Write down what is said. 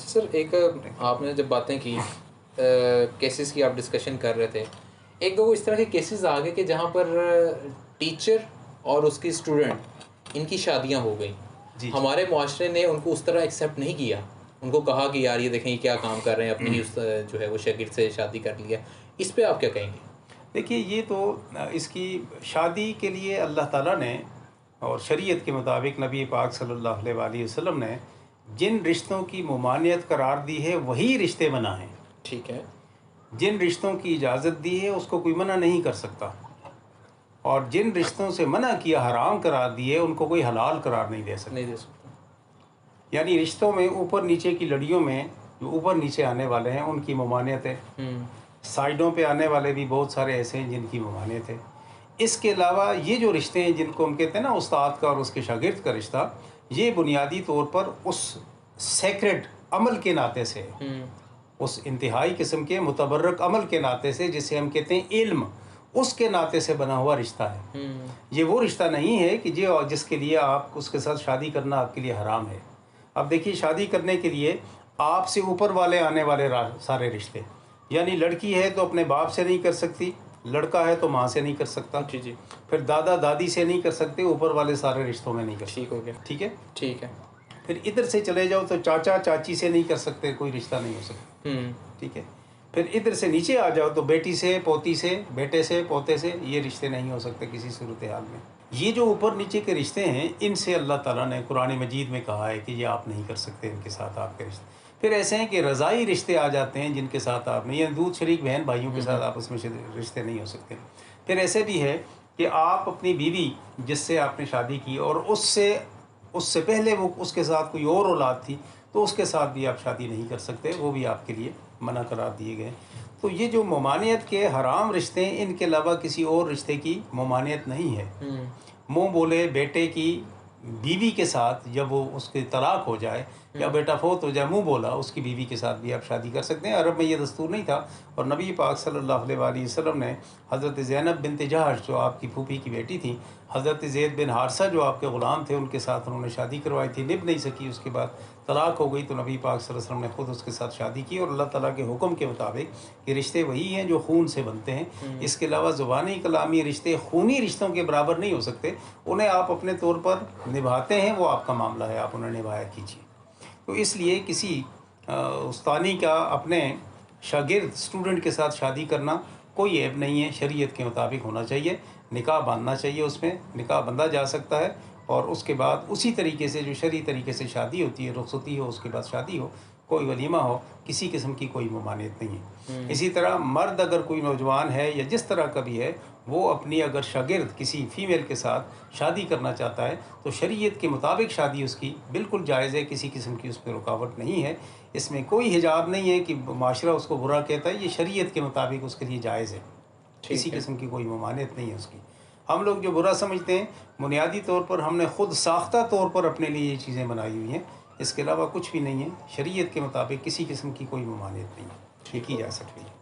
اچھا سر، ایک آپ نے جب باتیں کی کیسز کی آپ ڈسکشن کر رہے تھے، ایک دو اس طرح کے کیسز آ گئے کہ جہاں پر ٹیچر اور اس کی اسٹوڈنٹ ان کی شادیاں ہو گئیں. جی ہمارے معاشرے نے ان کو اس طرح ایکسیپٹ نہیں کیا، ان کو کہا کہ یار یہ دیکھیں یہ کیا کام کر رہے ہیں، اپنی ہی جو ہے وہ شاگرد سے شادی کر لیا. اس پہ آپ کیا کہیں گے؟ دیکھیے، یہ تو اس کی شادی کے لیے اللہ تعالیٰ نے اور شریعت کے مطابق نبی پاک صلی اللہ علیہ وآلہ وسلم نے جن رشتوں کی ممانعت قرار دی ہے وہی رشتے منع ہیں. ٹھیک ہے. جن رشتوں کی اجازت دی ہے اس کو کوئی منع نہیں کر سکتا، اور جن رشتوں سے منع کیا، حرام قرار دیے، ان کو کوئی حلال قرار نہیں دے سکتا. نہیں دے سکتا. یعنی رشتوں میں اوپر نیچے کی لڑیوں میں جو اوپر نیچے آنے والے ہیں ان کی ممانعت ہے. سائڈوں پہ آنے والے بھی بہت سارے ایسے ہیں جن کی ممانعت ہے. اس کے علاوہ یہ جو رشتے ہیں جن کو ہم کہتے ہیں نا استاد کا اور اس کے شاگرد کا رشتہ، یہ بنیادی طور پر اس سیکرڈ عمل کے ناطے سے، اس انتہائی قسم کے متبرک عمل کے ناطے سے جسے ہم کہتے ہیں علم، اس کے ناطے سے بنا ہوا رشتہ ہے. یہ وہ رشتہ نہیں ہے کہ جس کے لیے آپ اس کے ساتھ شادی کرنا آپ کے لیے حرام ہے. اب دیکھیے، شادی کرنے کے لیے آپ سے اوپر والے آنے والے سارے رشتے، یعنی لڑکی ہے تو اپنے باپ سے نہیں کر سکتی، لڑکا ہے تو ماں سے نہیں کر سکتا، جی پھر دادا دادی سے نہیں کر سکتے، اوپر والے سارے رشتوں میں نہیں کر سکتے. ٹھیک ہو گیا. ٹھیک ہے. ٹھیک ہے. پھر ادھر سے چلے جاؤ تو چاچا چاچی سے نہیں کر سکتے، کوئی رشتہ نہیں ہو سکتا. ٹھیک ہے. پھر ادھر سے نیچے آ جاؤ تو بیٹی سے، پوتی سے، بیٹے سے، پوتے سے، یہ رشتے نہیں ہو سکتے کسی صورتحال میں. یہ جو اوپر نیچے کے رشتے ہیں، ان سے اللہ تعالیٰ نے قرآن مجید میں کہا ہے کہ یہ آپ نہیں کر سکتے، ان کے ساتھ آپ کے رشتے. پھر ایسے ہیں کہ رضائی رشتے آ جاتے ہیں جن کے ساتھ آپ نہیں، یعنی دودھ شریک بہن بھائیوں کے ساتھ آپس میں رشتے نہیں ہو سکتے. پھر ایسے بھی ہے کہ آپ اپنی بیوی جس سے آپ نے شادی کی اور اس سے پہلے وہ اس کے ساتھ کوئی اور اولاد تھی، تو اس کے ساتھ بھی آپ شادی نہیں کر سکتے، وہ بھی آپ کے لیے منع قرار دیے گئے. تو یہ جو ممانعت کے حرام رشتے ہیں، ان کے علاوہ کسی اور رشتے کی ممانعت نہیں ہے. منہ بولے بیٹے کی بیوی کے ساتھ جب وہ اس کی طلاق ہو جائے یا بیٹا فوت ہو جائے، منہ بولا اس کی بیوی کے ساتھ بھی آپ شادی کر سکتے ہیں. عرب میں یہ دستور نہیں تھا، اور نبی پاک صلی اللہ علیہ وآلہ وسلم نے حضرت زینب بنت جہش جو آپ کی پھوپھی کی بیٹی تھی، حضرت زید بن حارثہ جو آپ کے غلام تھے، ان کے ساتھ انہوں نے شادی کروائی تھی. نبھ نہیں سکی، اس کے بعد طلاق ہو گئی، تو نبی پاک صلی اللہ علیہ وسلم نے خود اس کے ساتھ شادی کی. اور اللہ تعالیٰ کے حکم کے مطابق یہ رشتے وہی ہیں جو خون سے بنتے ہیں. اس کے علاوہ زبانی کلامی رشتے خونی رشتوں کے برابر نہیں ہو سکتے. انہیں آپ اپنے طور پر نبھاتے ہیں، وہ آپ کا معاملہ ہے، آپ انہیں نبھایا کیجیے. تو اس لیے کسی استانی کا اپنے شاگرد اسٹوڈنٹ کے ساتھ شادی کرنا کوئی عیب نہیں ہے، شریعت کے مطابق ہونا چاہیے. نکاح باندھنا چاہیے، اس میں نکاح بندھا جا سکتا ہے، اور اس کے بعد اسی طریقے سے جو شرعی طریقے سے شادی ہوتی ہے، رخصتی ہو، اس کے بعد شادی ہو، کوئی ولیمہ ہو، کسی قسم کی کوئی ممانعت نہیں ہے. اسی طرح مرد اگر کوئی نوجوان ہے یا جس طرح کا بھی ہے، وہ اپنی اگر شاگرد کسی فیمیل کے ساتھ شادی کرنا چاہتا ہے تو شریعت کے مطابق شادی اس کی بالکل جائز ہے، کسی قسم کی اس پہ رکاوٹ نہیں ہے. اس میں کوئی حجاب نہیں ہے کہ معاشرہ اس کو برا کہتا ہے، یہ شریعت کے مطابق اس کے لیے جائز ہے، کسی قسم کی کوئی ممانعت نہیں ہے اس کی. ہم لوگ جو برا سمجھتے ہیں، بنیادی طور پر ہم نے خود ساختہ طور پر اپنے لیے یہ چیزیں بنائی ہوئی ہیں، اس کے علاوہ کچھ بھی نہیں ہے. شریعت کے مطابق کسی قسم کی کوئی ممانعت نہیں ہے، یہ کی جا سکتی ہے.